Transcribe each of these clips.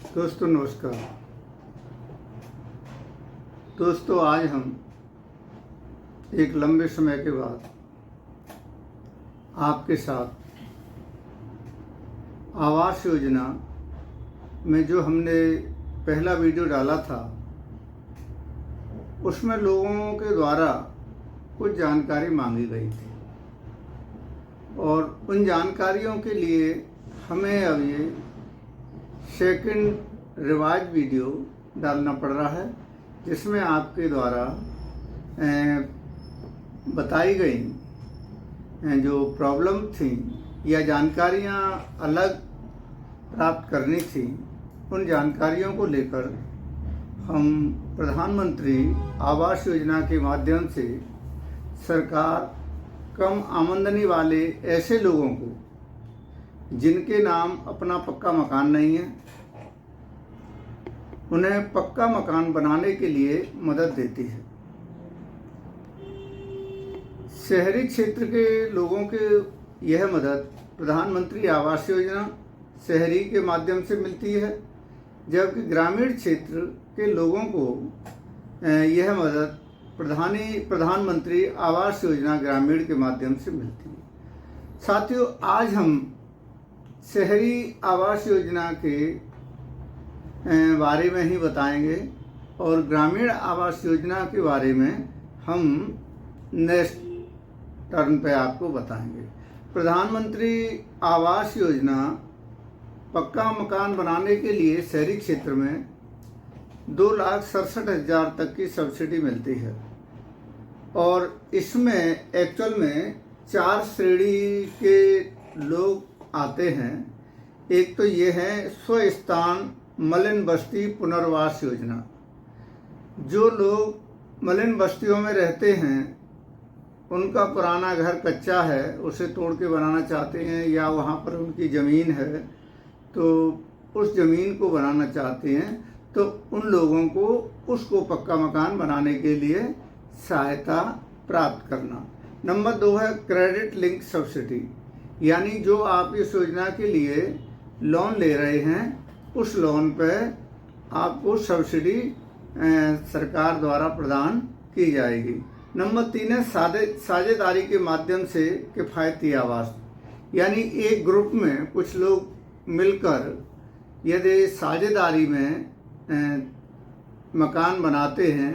दोस्तों नमस्कार। दोस्तों आज हम एक लंबे समय के बाद आपके साथ आवास योजना में जो हमने पहला वीडियो डाला था उसमें लोगों के द्वारा कुछ जानकारी मांगी गई थी और उन जानकारियों के लिए हमें अब ये सेकंड रिवाइज वीडियो डालना पड़ रहा है, जिसमें आपके द्वारा बताई गई जो प्रॉब्लम थी या जानकारियां अलग प्राप्त करनी थी, उन जानकारियों को लेकर हम प्रधानमंत्री आवास योजना के माध्यम से सरकार कम आमदनी वाले ऐसे लोगों को जिनके नाम अपना पक्का मकान नहीं है, उन्हें पक्का मकान बनाने के लिए मदद देती है। शहरी क्षेत्र के लोगों के यह मदद प्रधानमंत्री आवास योजना शहरी के माध्यम से मिलती है, जबकि ग्रामीण क्षेत्र के लोगों को यह मदद प्रधानमंत्री आवास योजना ग्रामीण के माध्यम से मिलती है। साथियों, आज हम शहरी आवास योजना के बारे में ही बताएंगे और ग्रामीण आवास योजना के बारे में हम नेक्स्ट टर्न पे आपको बताएंगे। प्रधानमंत्री आवास योजना पक्का मकान बनाने के लिए शहरी क्षेत्र में 2,67,000 तक की सब्सिडी मिलती है और इसमें एक्चुअल में 4 श्रेणी के लोग आते हैं। एक तो ये है स्वस्थान मलिन बस्ती पुनर्वास योजना। जो लोग मलिन बस्तियों में रहते हैं, उनका पुराना घर कच्चा है, उसे तोड़ के बनाना चाहते हैं, या वहाँ पर उनकी ज़मीन है तो उस ज़मीन को बनाना चाहते हैं, तो उन लोगों को उसको पक्का मकान बनाने के लिए सहायता प्राप्त करना। नंबर 2 है क्रेडिट लिंक सब्सिडी, यानी जो आप इस योजना के लिए लोन ले रहे हैं उस लोन पे आपको सब्सिडी सरकार द्वारा प्रदान की जाएगी। नंबर 3 है साझेदारी के माध्यम से किफ़ायती आवास, यानी एक ग्रुप में कुछ लोग मिलकर यदि साझेदारी में मकान बनाते हैं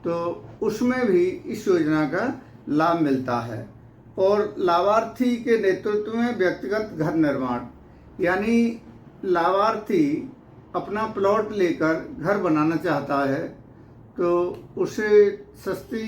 तो उसमें भी इस योजना का लाभ मिलता है। और लाभार्थी के नेतृत्व में व्यक्तिगत घर निर्माण, यानी लाभार्थी अपना प्लॉट लेकर घर बनाना चाहता है तो उसे सस्ती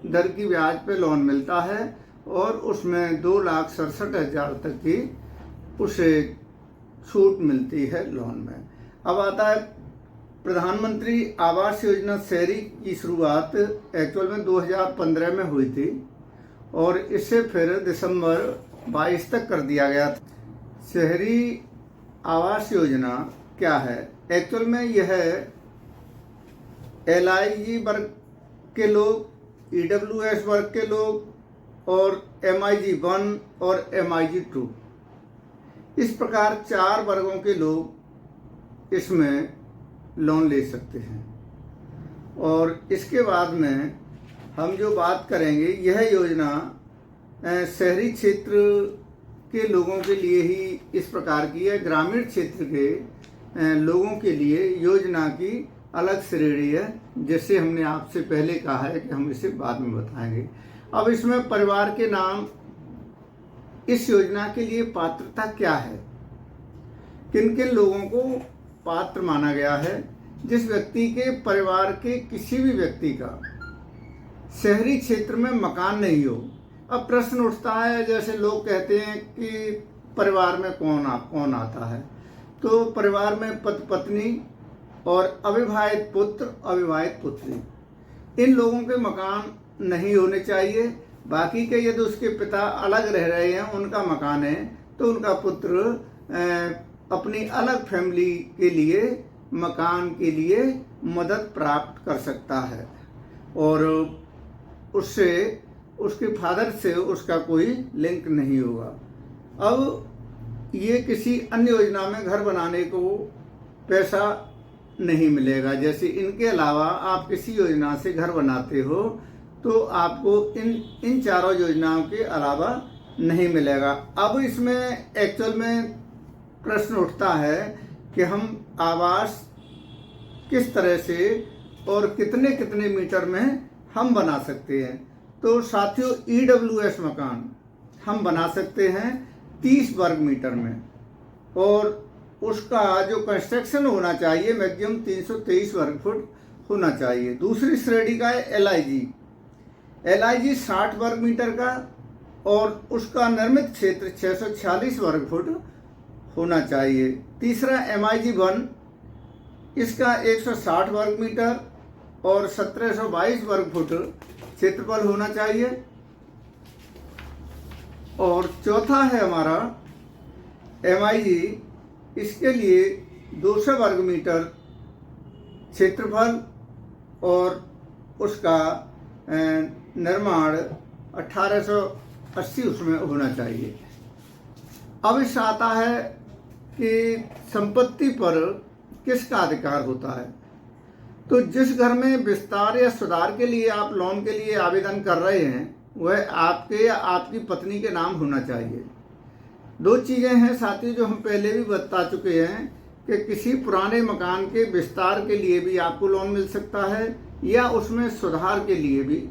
दर की ब्याज पे लोन मिलता है और उसमें 2,67,000 तक की उसे छूट मिलती है लोन में। अब आता है प्रधानमंत्री आवास योजना शहरी की शुरुआत एक्चुअल में 2015 में हुई थी और इसे फिर दिसंबर 22 तक कर दिया गया था। शहरी आवास योजना क्या है? एक्चुअल में यह LIG वर्ग के लोग, EWS वर्ग के लोग और MIG 1 और MIG 2, इस प्रकार 4 वर्गों के लोग इसमें लोन ले सकते हैं। और इसके बाद में हम जो बात करेंगे, यह योजना शहरी क्षेत्र के लोगों के लिए ही इस प्रकार की है। ग्रामीण क्षेत्र के लोगों के लिए योजना की अलग श्रेणी है, जैसे हमने आपसे पहले कहा है कि हम इसे बाद में बताएंगे। अब इसमें परिवार के नाम, इस योजना के लिए पात्रता क्या है, किन किन लोगों को पात्र माना गया है? जिस व्यक्ति के परिवार के किसी भी व्यक्ति का शहरी क्षेत्र में मकान नहीं हो। अब प्रश्न उठता है, जैसे लोग कहते हैं कि परिवार में कौन आता है, तो परिवार में पति पत्नी और अविवाहित पुत्र अविवाहित पुत्री, इन लोगों के मकान नहीं होने चाहिए। बाकी के यदि उसके पिता अलग रह रहे हैं, उनका मकान है, तो उनका पुत्र अपनी अलग फैमिली के लिए मकान के लिए मदद प्राप्त कर सकता है और उससे उसके फादर से उसका कोई लिंक नहीं होगा। अब ये किसी अन्य योजना में घर बनाने को पैसा नहीं मिलेगा। जैसे इनके अलावा आप किसी योजना से घर बनाते हो तो आपको इन चारों योजनाओं के अलावा नहीं मिलेगा। अब इसमें एक्चुअल में प्रश्न उठता है कि हम आवास किस तरह से और कितने कितने मीटर में हम बना सकते हैं। तो साथियों, EWS मकान हम बना सकते हैं 30 वर्ग मीटर में, और उसका जो कंस्ट्रक्शन होना चाहिए मैक्सिमम 323 वर्ग फुट होना चाहिए। दूसरी श्रेणी का है LIG 60 वर्ग मीटर का, और उसका निर्मित क्षेत्र 646 वर्ग फुट होना चाहिए। तीसरा MIG 1, इसका 160 वर्ग मीटर और 1722 वर्ग फुट क्षेत्रफल होना चाहिए। और चौथा है हमारा MIG, इसके लिए 200 वर्ग मीटर क्षेत्रफल और उसका निर्माण 1880 उसमें होना चाहिए। अब इस आता है कि संपत्ति पर किसका अधिकार होता है। तो जिस घर में विस्तार या सुधार के लिए आप लोन के लिए आवेदन कर रहे हैं वह आपके या आपकी पत्नी के नाम होना चाहिए। दो चीज़ें हैं साथियों जो हम पहले भी बता चुके हैं कि किसी पुराने मकान के विस्तार के लिए भी आपको लोन मिल सकता है, या उसमें सुधार के लिए भी,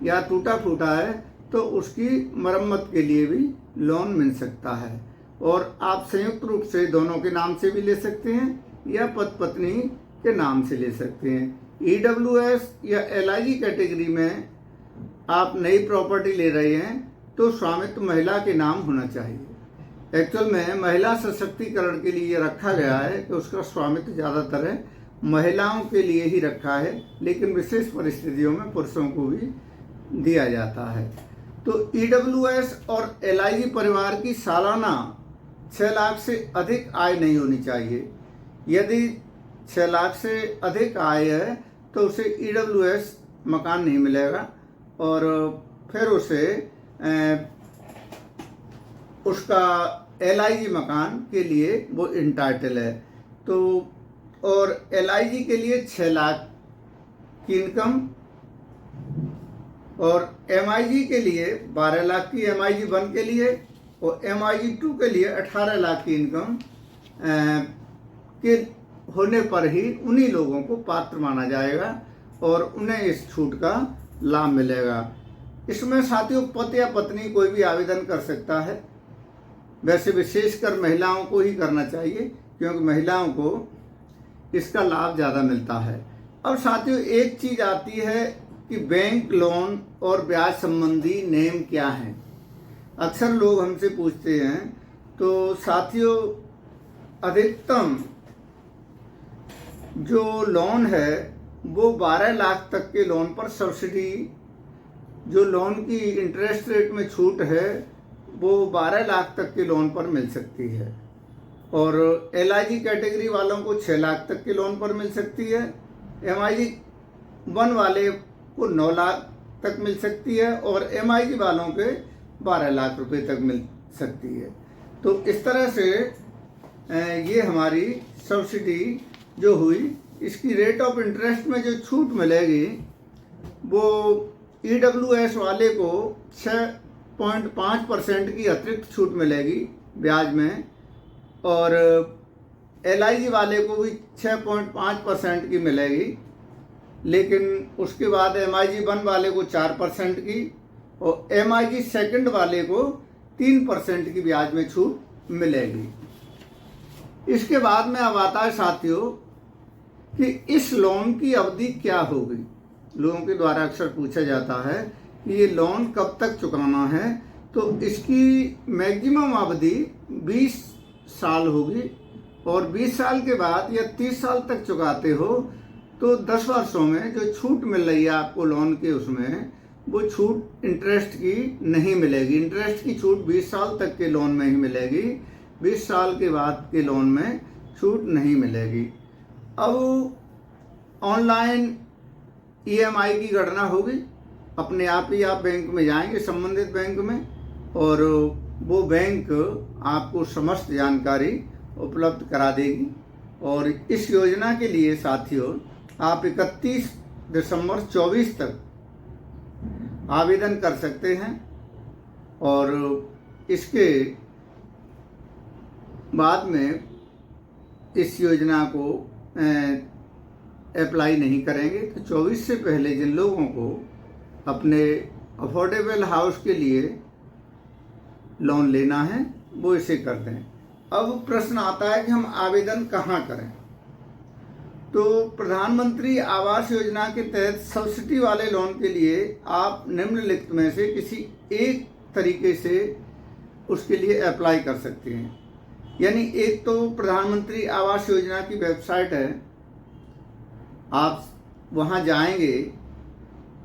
या टूटा फूटा है तो उसकी मरम्मत के लिए भी लोन मिल सकता है। और आप संयुक्त रूप से दोनों के नाम से भी ले सकते हैं या पति पत्नी के नाम से ले सकते हैं। EWS या LIG कैटेगरी में आप नई प्रॉपर्टी ले रहे हैं तो स्वामित्व महिला के नाम होना चाहिए। एक्चुअल में महिला सशक्तिकरण के लिए रखा गया है कि उसका स्वामित्व ज़्यादातर है महिलाओं के लिए ही रखा है, लेकिन विशेष परिस्थितियों में पुरुषों को भी दिया जाता है। तो EWS और LIG परिवार की सालाना 6 लाख से अधिक आय नहीं होनी चाहिए। यदि 6 लाख से अधिक आय है तो उसे EWS मकान नहीं मिलेगा, और फिर उसे उसका LIG मकान के लिए वो इंटाइटल है। तो और LIG के लिए 6 लाख की इनकम, और MIG के लिए 12 लाख की MIG 1 के लिए, और MIG 2 के लिए 18 लाख की इनकम के होने पर ही उन्हीं लोगों को पात्र माना जाएगा और उन्हें इस छूट का लाभ मिलेगा। इसमें साथियों पति या पत्नी कोई भी आवेदन कर सकता है। वैसे विशेषकर महिलाओं को ही करना चाहिए क्योंकि महिलाओं को इसका लाभ ज़्यादा मिलता है। अब साथियों एक चीज़ आती है कि बैंक लोन और ब्याज संबंधी नियम क्या हैं। अक्सर लोग हमसे पूछते हैं। तो साथियों अधिकतम जो लोन है वो 12 लाख तक के लोन पर सब्सिडी, जो लोन की इंटरेस्ट रेट में छूट है वो 12 लाख तक के लोन पर मिल सकती है, और LIG कैटेगरी वालों को 6 लाख तक के लोन पर मिल सकती है। MIG 1 वाले को 9 लाख तक मिल सकती है, और MIG वालों के 12 लाख रुपए तक मिल सकती है। तो इस तरह से ये हमारी सब्सिडी जो हुई, इसकी रेट ऑफ इंटरेस्ट में जो छूट मिलेगी वो EWS वाले को 6.5% की अतिरिक्त छूट मिलेगी ब्याज में, और LIG वाले को भी 6.5% की मिलेगी, लेकिन उसके बाद MIG 1 वाले को 4% की, और MIG सेकंड वाले को 3% की ब्याज में छूट मिलेगी। इसके बाद में अब आता है साथियों कि इस लोन की अवधि क्या होगी। लोगों के द्वारा अक्सर पूछा जाता है कि ये लोन कब तक चुकाना है। तो इसकी मैक्सिमम अवधि 20 साल होगी, और 20 साल के बाद या 30 साल तक चुकाते हो तो 10 वर्षों में जो छूट मिल रही है आपको लोन के, उसमें वो छूट इंटरेस्ट की नहीं मिलेगी। इंटरेस्ट की छूट 20 साल तक के लोन में ही मिलेगी, 20 साल के बाद के लोन में छूट नहीं मिलेगी। अब ऑनलाइन EMI की गणना होगी। अपने आप ही आप बैंक में जाएंगे, संबंधित बैंक में, और वो बैंक आपको समस्त जानकारी उपलब्ध करा देगी और इस योजना के लिए साथियों आप 31 दिसंबर 24 तक आवेदन कर सकते हैं और इसके बाद में इस योजना को अप्लाई नहीं करेंगे। तो 24 से पहले जिन लोगों को अपने अफोर्डेबल हाउस के लिए लोन लेना है वो इसे कर दें। अब प्रश्न आता है कि हम आवेदन कहाँ करें। तो प्रधानमंत्री आवास योजना के तहत सब्सिडी वाले लोन के लिए आप निम्नलिखित में से किसी एक तरीके से उसके लिए अप्लाई कर सकते हैं। यानी एक तो प्रधानमंत्री आवास योजना की वेबसाइट है, आप वहाँ जाएंगे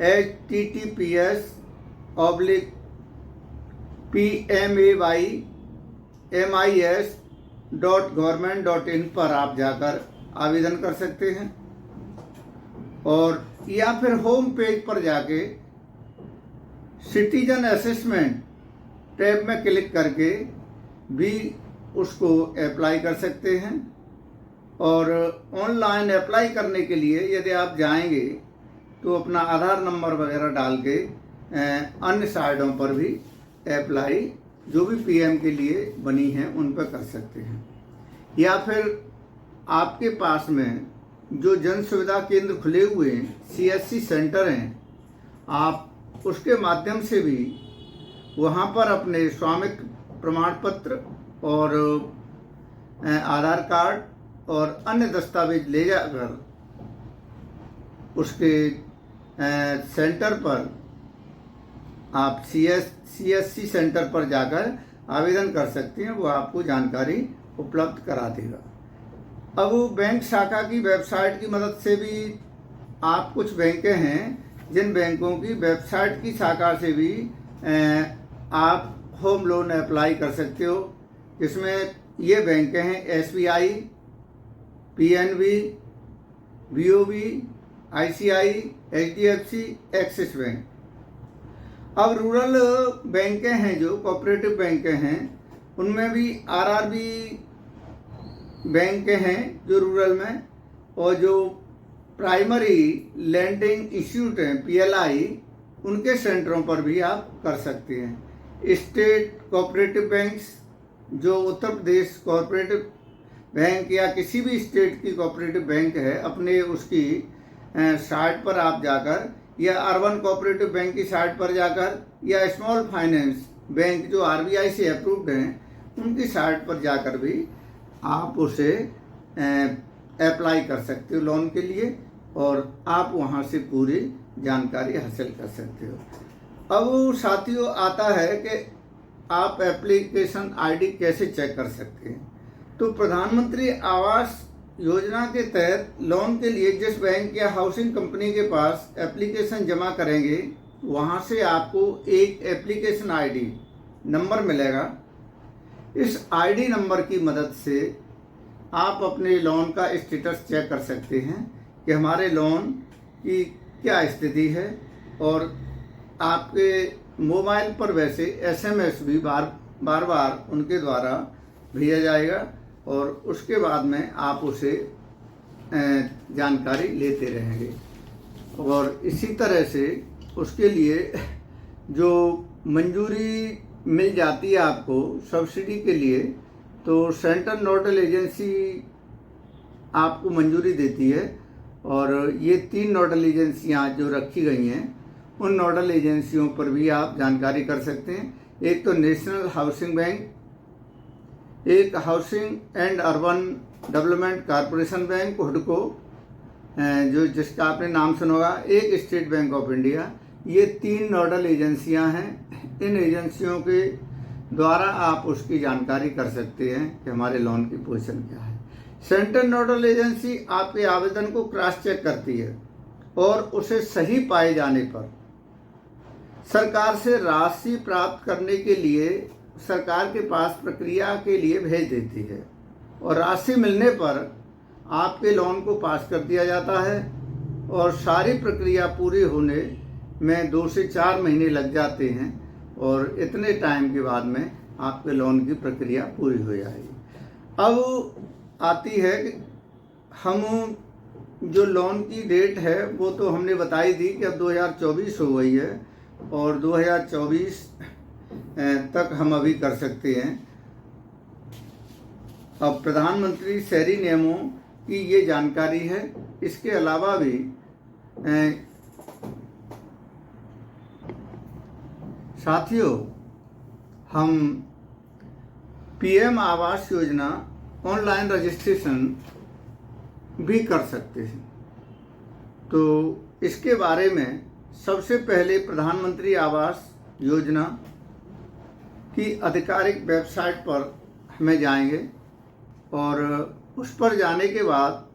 https://pmaymis.government.in पर आप जाकर आवेदन कर सकते हैं और या फिर होम पेज पर जाके सिटीजन असेसमेंट टैब में क्लिक करके भी उसको अप्लाई कर सकते हैं। और ऑनलाइन अप्लाई करने के लिए यदि आप जाएंगे तो अपना आधार नंबर वगैरह डाल के अन्य साइटों पर भी अप्लाई जो भी पीएम के लिए बनी हैं उन पर कर सकते हैं। या फिर आपके पास में जो जन सुविधा केंद्र खुले हुए हैं, सीएससी सेंटर हैं, आप उसके माध्यम से भी वहाँ पर अपने स्वामित्व प्रमाण पत्र और आधार कार्ड और अन्य दस्तावेज ले जाकर उसके सेंटर पर आप सीएससी सेंटर पर जाकर आवेदन कर सकते हैं। वो आपको जानकारी उपलब्ध करा देगा। अब बैंक शाखा की वेबसाइट की मदद से भी आप कुछ बैंकें हैं जिन बैंकों की वेबसाइट की शाखा से भी आप होम लोन अप्लाई कर सकते हो। इसमें ये बैंकें हैं SBI, PNB, BOB, ICI, HDFC, axis bank. अब रूरल बैंकें हैं जो कोऑपरेटिव बैंकें हैं उनमें भी आरआरबी बैंक हैं जो रूरल में, और जो प्राइमरी लैंडिंग इंस्टीट्यूट हैं पीएलआई उनके सेंटरों पर भी आप कर सकते हैं। स्टेट कोऑपरेटिव बैंक्स जो उत्तर प्रदेश कोऑपरेटिव बैंक या किसी भी स्टेट की कोऑपरेटिव बैंक है अपने उसकी साइट पर आप जाकर, या अर्बन कोऑपरेटिव बैंक की साइट पर जाकर, या स्मॉल फाइनेंस बैंक जो आरबीआई से अप्रूव्ड हैं उनकी साइट पर जाकर भी आप उसे अप्लाई कर सकते हो लोन के लिए और आप वहां से पूरी जानकारी हासिल कर सकते हो। अब साथियों आता है कि आप एप्लीकेशन आईडी कैसे चेक कर सकते हैं। तो प्रधानमंत्री आवास योजना के तहत लोन के लिए जिस बैंक या हाउसिंग कंपनी के पास एप्लीकेशन जमा करेंगे वहां से आपको एक एप्लीकेशन आईडी नंबर मिलेगा। इस आईडी नंबर की मदद से आप अपने लोन का स्टेटस चेक कर सकते हैं कि हमारे लोन की क्या स्थिति है, और आपके मोबाइल पर वैसे एसएमएस भी बार बार उनके द्वारा भेजा जाएगा और उसके बाद में आप उसे जानकारी लेते रहेंगे। और इसी तरह से उसके लिए जो मंजूरी मिल जाती है आपको सब्सिडी के लिए, तो सेंट्रल नोडल एजेंसी आपको मंजूरी देती है। और ये 3 नोडल एजेंसियां जो रखी गई हैं उन नोडल एजेंसियों पर भी आप जानकारी कर सकते हैं। एक तो नेशनल हाउसिंग बैंक, एक housing and urban development corporation bank हुडको जो जिसका आपने नाम सुना होगा, एक स्टेट बैंक ऑफ इंडिया। ये 3 नोडल एजेंसियां हैं। इन एजेंसियों के द्वारा आप उसकी जानकारी कर सकते हैं कि हमारे लोन की पोजीशन क्या है। सेंट्रल नोडल एजेंसी आपके आवेदन को क्रॉस चेक करती है और उसे सही पाए जाने पर सरकार से राशि प्राप्त करने के लिए सरकार के पास प्रक्रिया के लिए भेज देती है, और राशि मिलने पर आपके लोन को पास कर दिया जाता है। और सारी प्रक्रिया पूरी होने में 2 से 4 महीने लग जाते हैं और इतने टाइम के बाद में आपके लोन की प्रक्रिया पूरी हो जाएगी। अब आती है कि हम जो लोन की डेट है वो तो हमने बताई थी कि अब 2024 हो गई है और 2024 तक हम अभी कर सकते हैं। अब प्रधानमंत्री शहरी नियमों की ये जानकारी है। इसके अलावा भी साथियों, हम PM Awas Yojana online registration भी कर सकते हैं। तो इसके बारे में सबसे पहले प्रधानमंत्री आवास योजना की आधिकारिक वेबसाइट पर हमें जाएंगे और उस पर जाने के बाद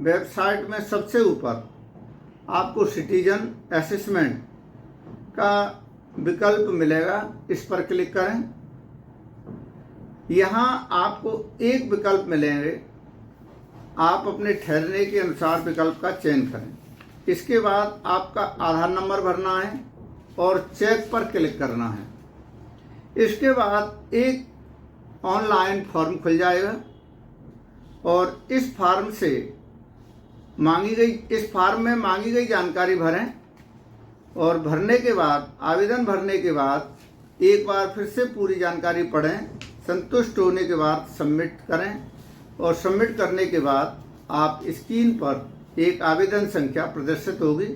वेबसाइट में सबसे ऊपर आपको सिटीजन असेसमेंट का विकल्प मिलेगा। इस पर क्लिक करें। यहाँ आपको एक विकल्प मिलेंगे, आप अपने ठहरने के अनुसार विकल्प का चयन करें। इसके बाद आपका आधार नंबर भरना है और चेक पर क्लिक करना है। इसके बाद एक ऑनलाइन फॉर्म खुल जाएगा और इस फॉर्म में मांगी गई जानकारी भरें और भरने के बाद, आवेदन भरने के बाद एक बार फिर से पूरी जानकारी पढ़ें। संतुष्ट होने के बाद सबमिट करें और सबमिट करने के बाद आप स्क्रीन पर एक आवेदन संख्या प्रदर्शित होगी।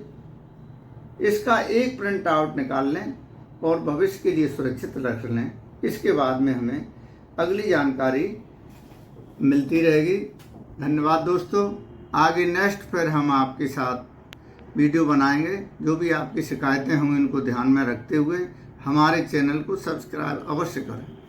इसका एक प्रिंट आउट निकाल लें और भविष्य के लिए सुरक्षित रख लें। इसके बाद में हमें अगली जानकारी मिलती रहेगी। धन्यवाद दोस्तों। आगे नेक्स्ट फिर हम आपके साथ वीडियो बनाएंगे। जो भी आपकी शिकायतें होंगी उनको ध्यान में रखते हुए हमारे चैनल को सब्सक्राइब अवश्य करें।